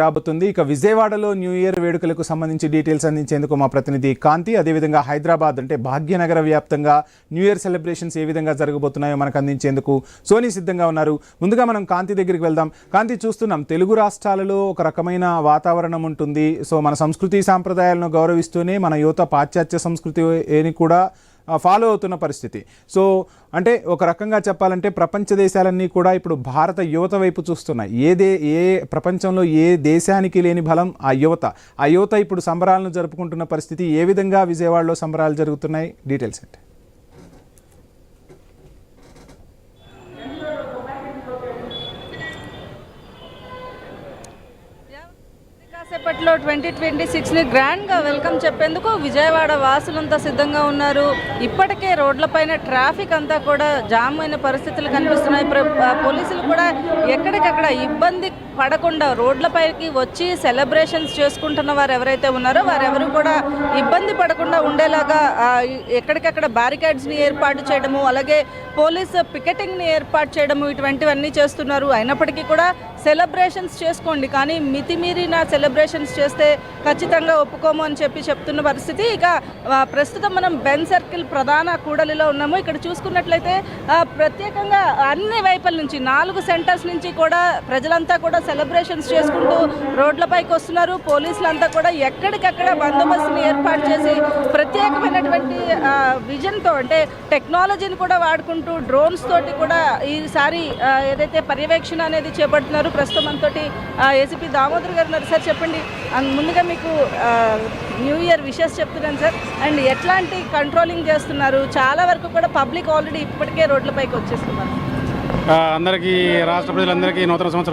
రాబోతుంది. ఇక విజయవాడలో న్యూ ఇయర్ వేడుకలకు సంబంధించి డీటెయిల్స్ అందించేందుకు మా ప్రతినిధి కాంతి, అదేవిధంగా హైదరాబాద్ అంటే భాగ్యనగర వ్యాప్తంగా న్యూ ఇయర్ సెలబ్రేషన్స్ ఏ విధంగా జరగబోతున్నాయో మనకు అందించేందుకు సోనీ సిద్ధంగా ఉన్నారు. ముందుగా మనం కాంతి దగ్గరికి వెళ్దాం. కాంతి, చూస్తున్నాం తెలుగు రాష్ట్రాలలో ఒక రకమైన వాతావరణం ఉంటుంది. సో మన సంస్కృతి సాంప్రదాయాలను గౌరవిస్తూనే మన యువత పాశ్చాత్య సంస్కృతిని కూడా ఫాలో అవుతున్న పరిస్థితి. సో అంటే ఒక రకంగా చెప్పాలంటే ప్రపంచ దేశాలన్నీ కూడా ఇప్పుడు భారత యువత వైపు చూస్తున్నాయి. ఏ ప్రపంచంలో ఏ దేశానికి లేని బలం ఆ యువత ఇప్పుడు సంబరాలను జరుపుకుంటున్న పరిస్థితి. ఏ విధంగా విజయవాడలో సంబరాలు జరుగుతున్నాయి, డీటెయిల్స్ అంటే? కాసేపట్లో 2026ని గ్రాండ్గా వెల్కమ్ చెప్పేందుకు విజయవాడ వాసులంతా సిద్ధంగా ఉన్నారు. ఇప్పటికే రోడ్లపైన ట్రాఫిక్ అంతా కూడా జామ్ అయిన పరిస్థితులు కనిపిస్తున్నాయి. పోలీసులు కూడా ఎక్కడికక్కడ ఇబ్బంది పడకుండా రోడ్లపైకి వచ్చి సెలబ్రేషన్స్ చేసుకుంటున్న వారు ఎవరైతే ఉన్నారో వారెవరు కూడా ఇబ్బంది పడకుండా ఉండేలాగా ఎక్కడికక్కడ బ్యారికేడ్స్ని ఏర్పాటు చేయడము, అలాగే పోలీసు పికెటింగ్ని ఏర్పాటు చేయడము, ఇటువంటివన్నీ చేస్తున్నారు. అయినప్పటికీ కూడా సెలబ్రేషన్స్ చేసుకోండి, కానీ మితిమీరిన సెలబ్రేషన్స్ చేస్తే ఖచ్చితంగా ఒప్పుకోము అని చెప్తున్న పరిస్థితి. ఇక ప్రస్తుతం మనం బెన్ సర్కిల్ ప్రధాన కూడలిలో ఉన్నాము. ఇక్కడ చూసుకున్నట్లయితే ప్రత్యేకంగా అన్ని వైపుల నుంచి 4 సెంటర్స్ నుంచి కూడా ప్రజలంతా కూడా సెలబ్రేషన్స్ చేసుకుంటూ రోడ్లపైకి వస్తున్నారు. పోలీసులంతా కూడా ఎక్కడికక్కడ బందోబస్తుని ఏర్పాటు చేసి ప్రత్యేకమైనటువంటి విజన్తో, అంటే టెక్నాలజీని కూడా వాడుకుంటూ డ్రోన్స్ తోటి కూడా ఈసారి ఏదైతే పర్యవేక్షణ అనేది చేపడుతున్నారు. ప్రస్తుతం మనతోటి ఏసీపీ దామోదర్ గారు ఉన్నారు. సార్ చెప్పండి, ముందుగా మీకు న్యూ ఇయర్ విషెస్ చెప్తున్నాను సార్. అండ్ ఎట్లాంటి కంట్రోలింగ్ చేస్తున్నారు? చాలా వరకు కూడా పబ్లిక్ ఆల్రెడీ ఇప్పటికే రోడ్లపైకి వచ్చేస్తున్నారు. అందరికీ, రాష్ట్ర ప్రజలందరికీ నూతన సంవత్సరం